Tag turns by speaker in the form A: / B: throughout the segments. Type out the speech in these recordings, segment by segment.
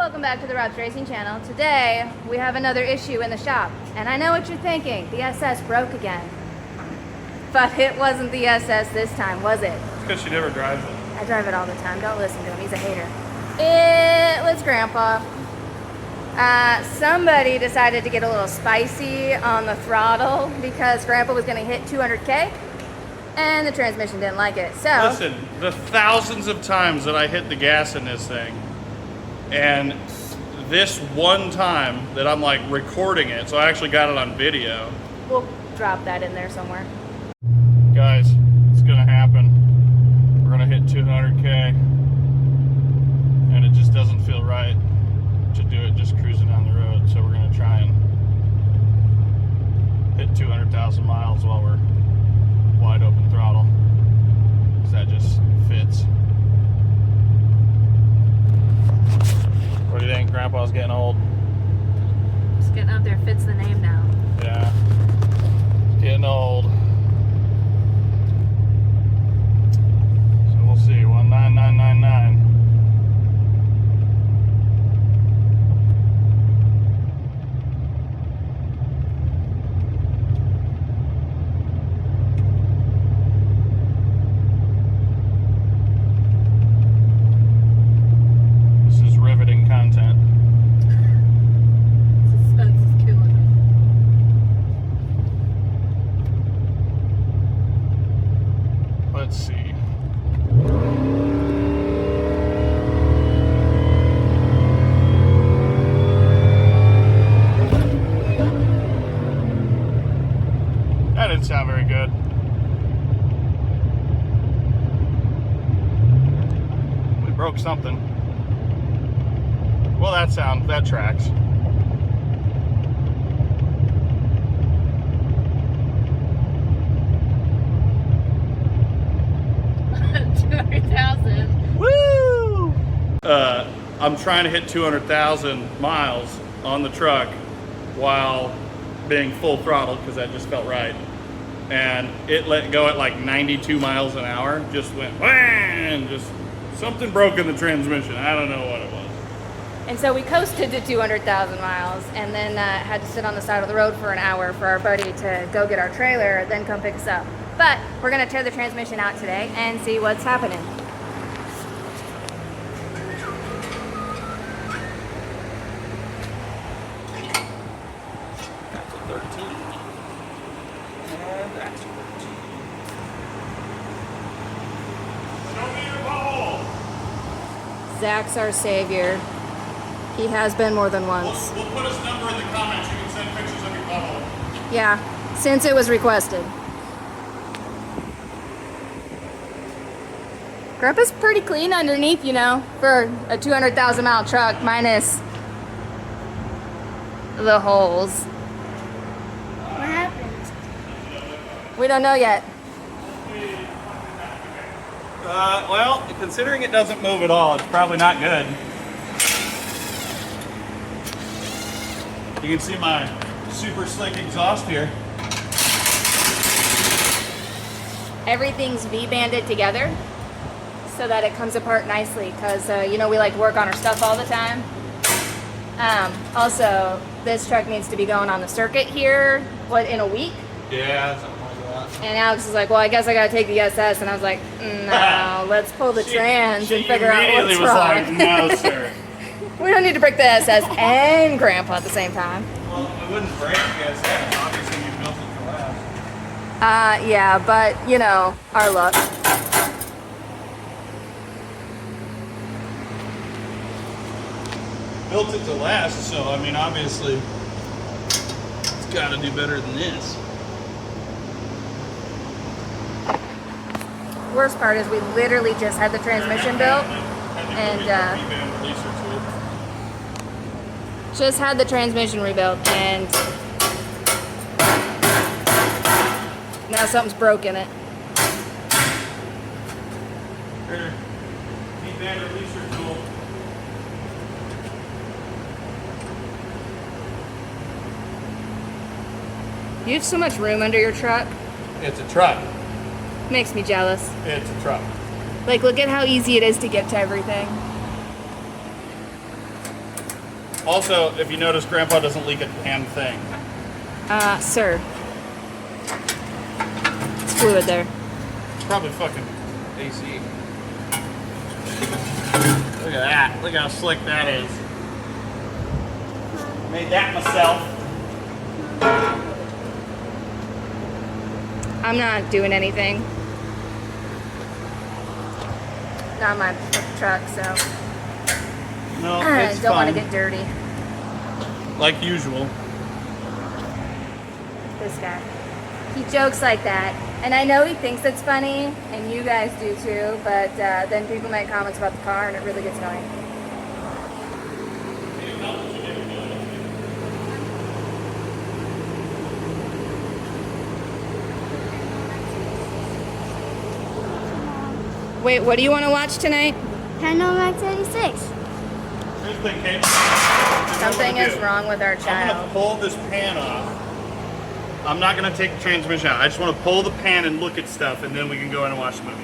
A: welcome back to the Rob's Racing channel. Today we have another issue in the shop, and I know what you're thinking, the SS broke again. But it wasn't the SS this time, was it?
B: It's because she never drives it.
A: I drive it all the time, don't listen to him, he's a hater. It was Grandpa. Somebody decided to get a little spicy on the throttle because Grandpa was going to hit 200K and the transmission didn't like it. So
B: listen, the thousands of times that I hit the gas in this thing, and this one time that I'm like recording it, so I actually got it on video.
A: We'll drop that in there somewhere.
B: Guys, it's gonna happen. We're gonna hit 200K, and it just doesn't feel right to do it just cruising down the road. So we're gonna try and hit 200,000 miles while we're wide open throttle, because that just fits. What do you think? Grandpa's getting old.
A: Just getting up there fits the name now.
B: Yeah, getting old. So we'll see. 19999. Content.
A: Suspense is killing me.
B: Let's see. That didn't sound very good. We broke something. Well, that tracks.
A: $200,000.
B: Woo! I'm trying to hit 200,000 miles on the truck while being full throttle, because that just felt right. And it let go at like 92 miles an hour. Just went whang! Just something broke in the transmission. I don't know what it was.
A: And so we coasted to 200,000 miles and then had to sit on the side of the road for an hour for our buddy to go get our trailer, then come pick us up. But we're gonna tear the transmission out today and see what's happening.
B: That's a 13. And that's a 13. Show me your bubble.
A: Zach's our savior. He has been more than once.
B: We'll put his number in the comments. You can send pictures of your bubble.
A: Yeah, since it was requested. Grandpa's pretty clean underneath, you know, for a 200,000 mile truck, minus the holes.
C: What happened?
A: We don't know yet.
B: Well, considering it doesn't move at all, it's probably not good. You can see my super slick exhaust here.
A: Everything's V-banded together so that it comes apart nicely, because you know we like to work on our stuff all the time. Also, this truck needs to be going on the circuit here, in a week?
B: Yeah, something like that.
A: And Alex was like, well, I guess I gotta take the SS, and I was like, no, let's pull the trans and figure out what's
B: immediately was
A: wrong.
B: like, no, sir.
A: We don't need to break the SS and Grandpa at the same time.
B: Well, it wouldn't break the SS. Obviously, you built it to last.
A: Yeah, but, you know, our luck.
B: Built it to last, so, I mean, obviously, it's got to do better than this.
A: Worst part is we literally just had the transmission built, and just had the transmission rebuilt, and now something's broke in it.
B: Here, V-band releaser tool.
A: You have so much room under your truck.
B: It's a truck.
A: Makes me jealous.
B: It's a truck.
A: Like, look at how easy it is to get to everything.
B: Also, if you notice, Grandpa doesn't leak a damn thing.
A: Sir. It's fluid there.
B: It's probably fucking AC. Look at that. Look how slick that is. Made that myself.
A: I'm not doing anything. Not my truck, so
B: No,
A: I
B: it's
A: don't want to
B: fine.
A: get dirty.
B: Like usual.
A: This guy. He jokes like that, and I know he thinks it's funny, and you guys do too, but then people make comments about the car, and it really gets annoying. Wait, what do you want to watch tonight?
C: Panel Max 86.
B: Here's the thing, Kate.
A: Something is wrong with our
B: I'm
A: child.
B: gonna pull this pan off. I'm not gonna take the transmission out. I just want to pull the pan and look at stuff, and then we can go in and watch the movie.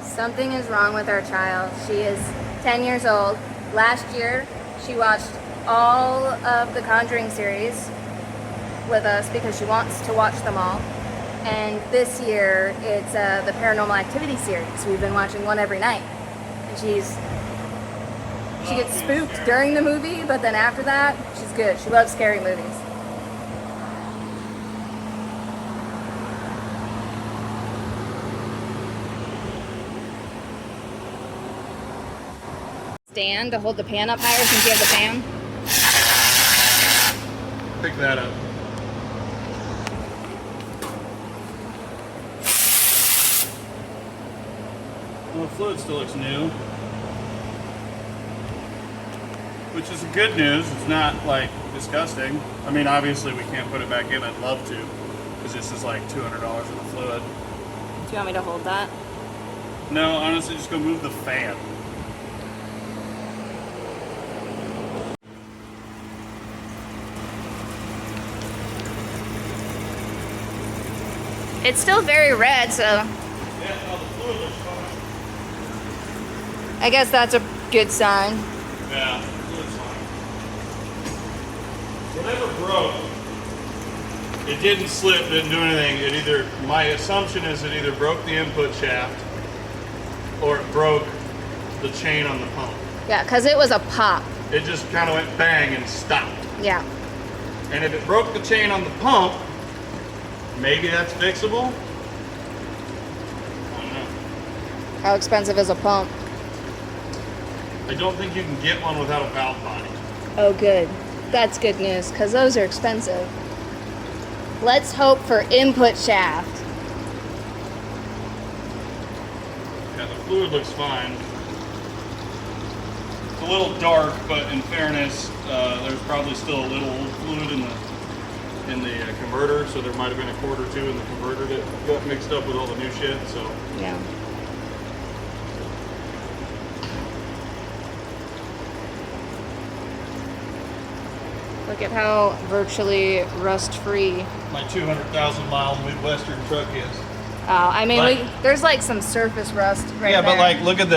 A: Something is wrong with our child. She is 10 years old. Last year, she watched all of the Conjuring series with us because she wants to watch them all. And this year, it's the Paranormal Activity series. We've been watching one every night. And she gets spooked during the movie, but then after that, she's good. She loves scary movies. Stand to hold the pan up higher since you have the pan.
B: Pick that up. Well, the fluid still looks new. Which is good news. It's not, like, disgusting. I mean, obviously we can't put it back in. I'd love to. Because this is like $200 in the fluid.
A: Do you want me to hold that?
B: No, honestly, just go move the fan.
A: It's still very red, so
B: Yeah, no, the fluid looks fine.
A: I guess that's a good sign.
B: Yeah, the fluid's fine. Whatever broke, it didn't slip, didn't do anything. It either, my assumption is it either broke the input shaft or it broke the chain on the pump.
A: Yeah, because it was a pop.
B: It just kind of went bang and stopped.
A: Yeah.
B: And if it broke the chain on the pump, maybe that's fixable. I don't know.
A: How expensive is a pump?
B: I don't think you can get one without a valve body.
A: Oh, good. That's good news, because those are expensive. Let's hope for input shaft.
B: Yeah, the fluid looks fine. It's a little dark, but in fairness, there's probably still a little fluid in the converter, so there might have been a quart or two in the converter that got mixed up with all the new shit. So
A: Yeah. Look at how virtually rust-free.
B: my 200,000 mile Midwestern truck is.
A: I mean,
B: Like-
A: there's like some surface rust right
B: Yeah,
A: there.
B: but like look at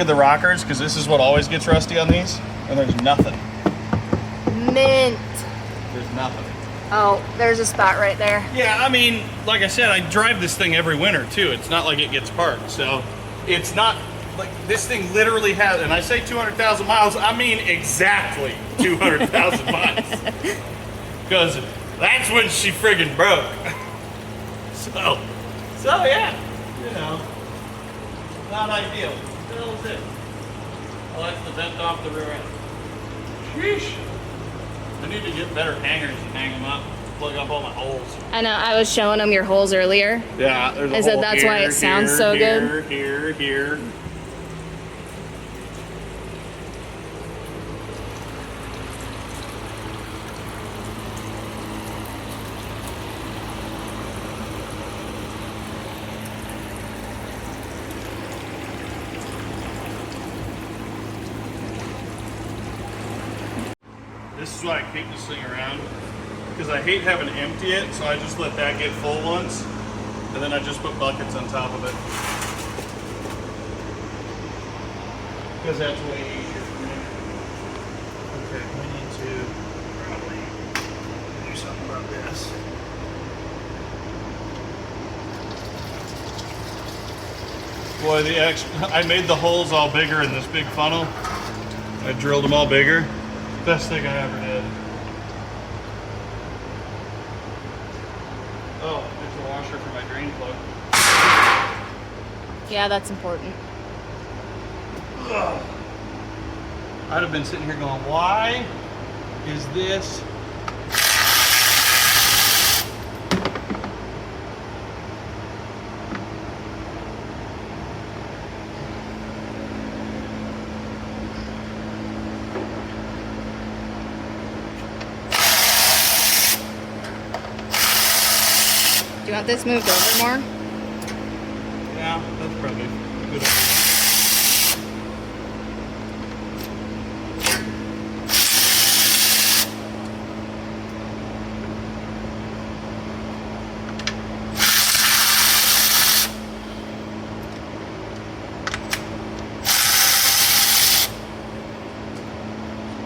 B: the rockers, because this is what always gets rusty on these, and there's nothing.
A: Mint.
B: There's nothing.
A: Oh, there's a spot right there.
B: Yeah, I mean, like I said, I drive this thing every winter too. It's not like it gets parked, so it's not like this thing literally has. And I say 200,000 miles, I mean exactly 200,000 miles, because that's when she friggin' broke. So yeah, you know, not ideal. What the hell is it? Oh, that's the vent off the rear end. Sheesh. I need to get better hangers and hang them up, plug up all my holes.
A: I know, I was showing them your holes earlier.
B: Yeah, there's a
A: I said
B: hole
A: that's
B: here,
A: why it sounds so good.
B: Here. This is why I keep this thing around, because I hate having to empty it, so I just let that get full once, and then I just put buckets on top of it. Because that's way easier for me. Boy, I made the holes all bigger in this big funnel. I drilled them all bigger. Best thing I ever did. Oh, there's a washer for my drain plug.
A: Yeah, that's important.
B: Ugh. I'd have been sitting here going, why is this?
A: Do you want this moved over more?
B: Yeah, that's probably a good idea.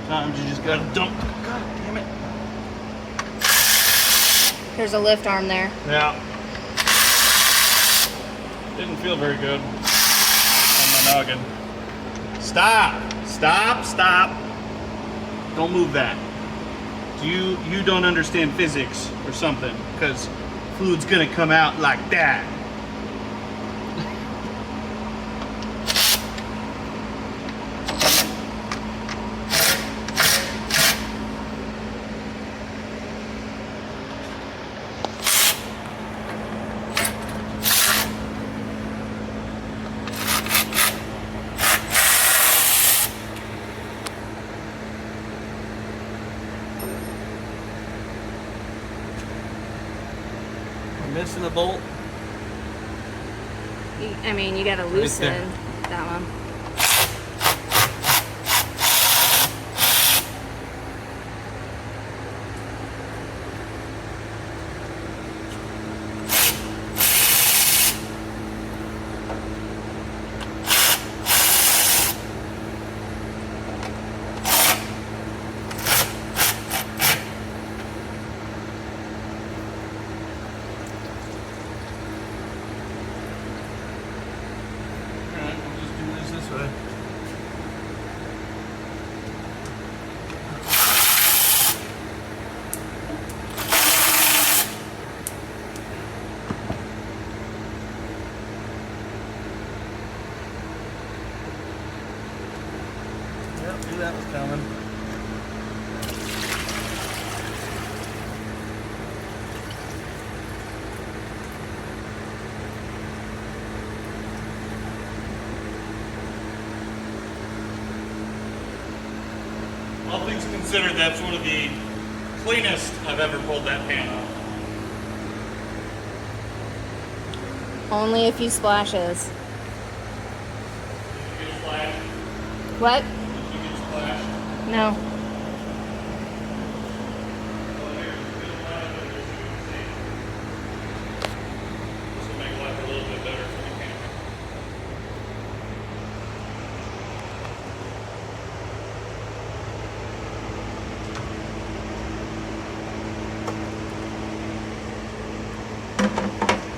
B: Sometimes you just gotta dump. God damn it.
A: There's a lift arm there.
B: Yeah. Didn't feel very good on my noggin. Stop! Stop! Stop! Don't move that. You don't understand physics or something, because fluid's gonna come out like that. Missing a bolt.
A: I mean, you gotta loosen that one.
B: Knew that was coming. All things considered, that's one of the cleanest I've ever pulled that pan off.
A: Only a few splashes.
B: Did you get a splash?
A: What?
B: Did you get a splash?
A: No.
B: Well, here's a good splash over here so you can see. This will make life a little bit better for the camera.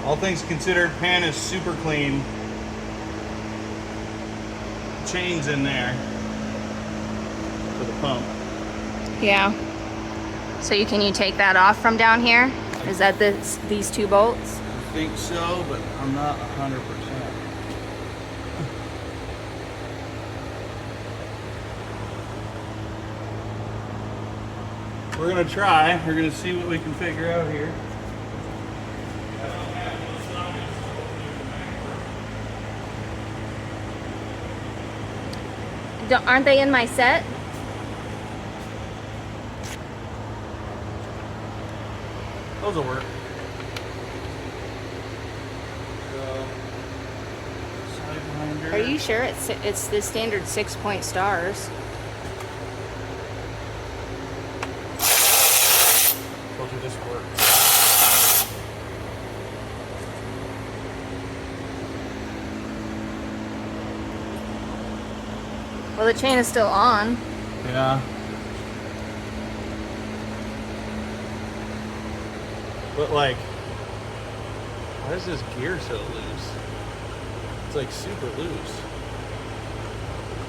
B: All things considered, pan is super clean. Chains in there for the pump.
A: Yeah. So you take that off from down here? Is that these two bolts?
B: I think so, but I'm not 100%. We're gonna try. We're gonna see what we can figure out here.
A: Aren't they in my set?
B: Those will work.
A: Are you sure it's the standard 6-point stars?
B: Told you this works.
A: Well, the chain is still on.
B: Yeah. But like, why is this gear so loose? It's like super loose.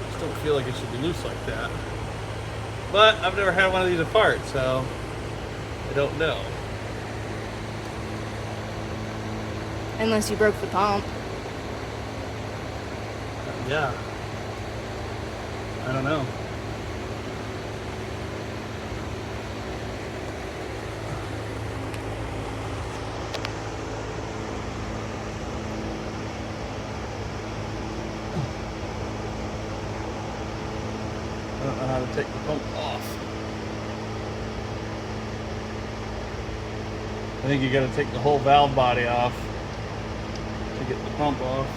B: Just don't feel like it should be loose like that. But I've never had one of these apart, so I don't know.
A: Unless you broke the pump.
B: Yeah. I don't know. I don't know how to take the pump off. I think you got to take the whole valve body off to get the pump off.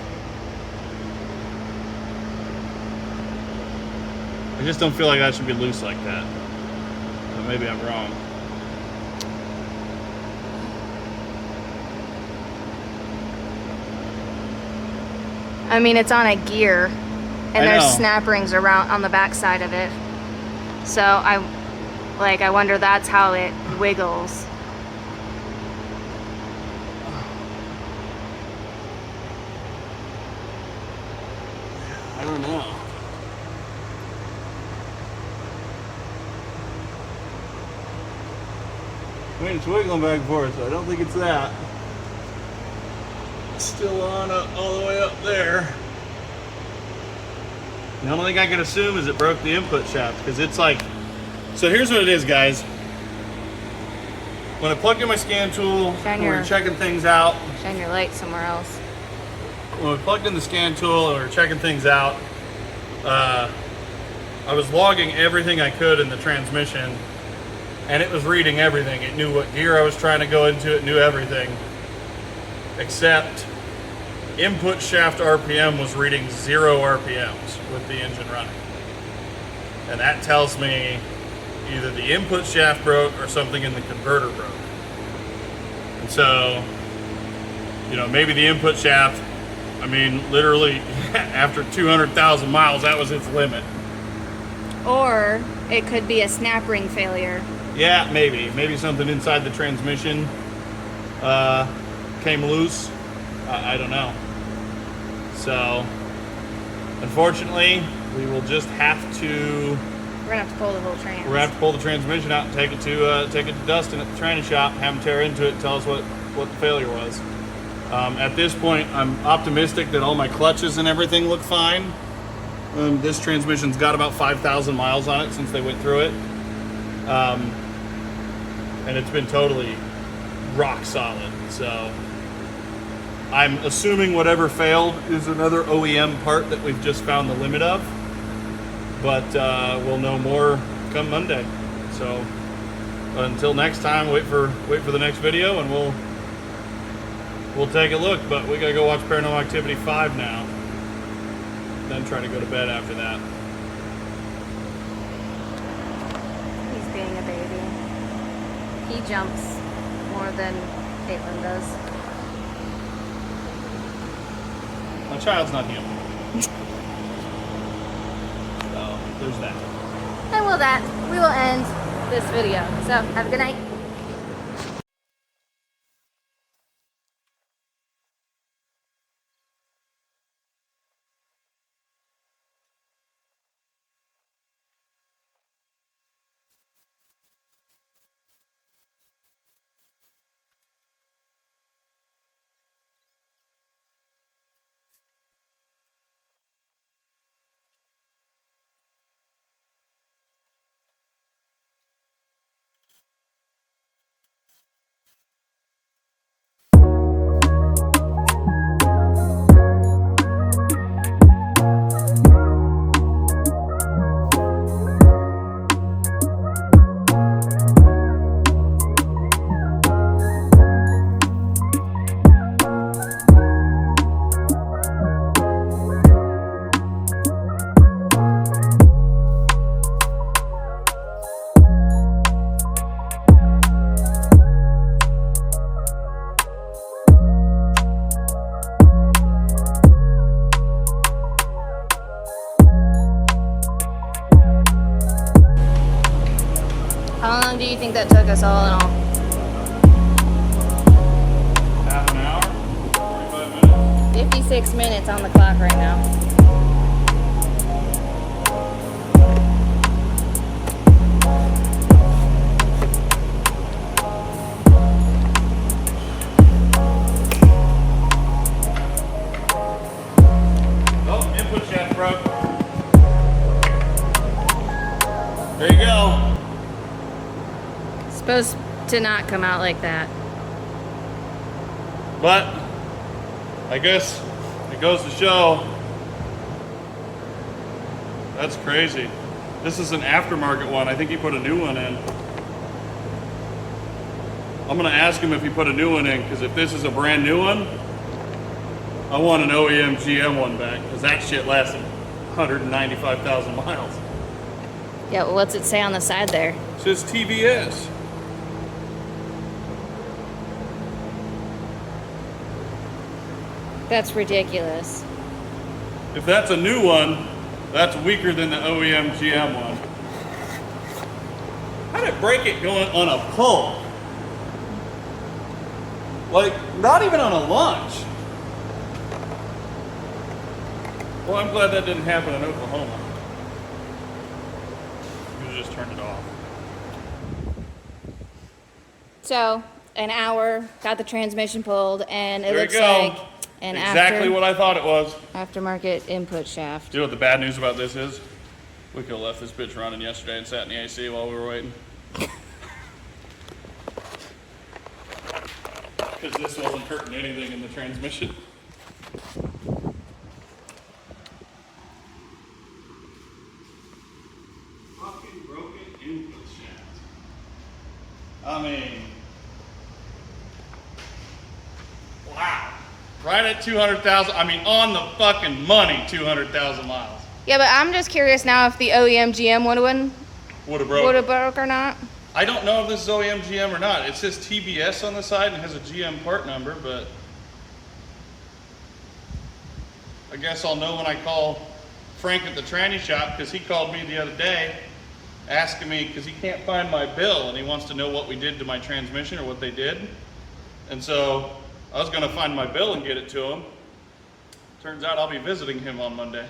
B: I just don't feel like that should be loose like that. But maybe I'm wrong.
A: I mean, it's on a gear, and
B: I
A: there's
B: know.
A: snap rings around on the back side of it. So I wonder that's how it wiggles.
B: I don't know. I mean, it's wiggling back and forth, so I don't think it's that. It's still on all the way up there. The only thing I can assume is it broke the input shaft, because it's like, so here's what it is, guys. When I plugged in my scan tool,
A: Shine
B: we were
A: your-
B: checking things out.
A: Shine your light somewhere else.
B: When we plugged in the scan tool and we were checking things out, I was logging everything I could in the transmission, and it was reading everything. It knew what gear I was trying to go into, it knew everything, except input shaft RPM was reading 0 RPMs with the engine running. And that tells me either the input shaft broke or something in the converter broke. And so, you know, maybe the input shaft, I mean, literally after 200,000 miles, that was its limit.
A: Or it could be a snap ring failure.
B: Yeah, maybe something inside the transmission came loose. I don't know. So, unfortunately, we will just have to.
A: We're gonna have to pull the whole trans.
B: We're gonna have to pull the transmission out and take it to Dustin at the training shop, have him tear into it, and tell us what the failure was. At this point, I'm optimistic that all my clutches and everything look fine. This transmission's got about 5,000 miles on it since they went through it. And it's been totally rock solid. So I'm assuming whatever failed is another OEM part that we've just found the limit of. But we'll know more come Monday. So until next time, wait for the next video, and we'll take a look. But we gotta go watch Paranormal Activity 5 now. Then try to go to bed after that.
A: He's being a baby. He jumps more than Caitlin does.
B: My child's not human. So there's that.
A: And with that, we will end this video. So have a good night. How long do you think that took us all in all?
B: Half an hour? 45 minutes?
A: 56 minutes on the clock right now.
B: Oh, input shaft broke. There you go.
A: Supposed to not come out like that.
B: But I guess it goes to show. That's crazy. This is an aftermarket one. I think he put a new one in. I'm gonna ask him if he put a new one in, because if this is a brand new one, I want an OEM GM one back, because that shit lasted 195,000 miles.
A: Yeah, well, what's it say on the side there?
B: It says TVS.
A: That's ridiculous.
B: If that's a new one, that's weaker than the OEM GM one. How did it break it going on a pull? Like, not even on a launch. Well, I'm glad that didn't happen in Oklahoma. You just turned it off.
A: So, an hour, got the transmission pulled, and it
B: There
A: looks
B: you go.
A: like an
B: Exactly what I thought it was.
A: aftermarket input shaft.
B: You know what the bad news about this is? We could have left this bitch running yesterday and sat in the AC while we were waiting. Because this wasn't hurting anything in the transmission. Fucking broken input shaft. I mean, wow. Right at 200,000, I mean on the fucking money, 200,000 miles.
A: Yeah, but I'm just curious now if the OEM GM would have broke or not.
B: I don't know if this is OEM GM or not. It says TBS on the side and has a GM part number, but I guess I'll know when I call Frank at the tranny shop, because he called me the other day asking me, because he can't find my bill and he wants to know what we did to my transmission or what they did. And so I was going to find my bill and get it to him. Turns out I'll be visiting him on Monday.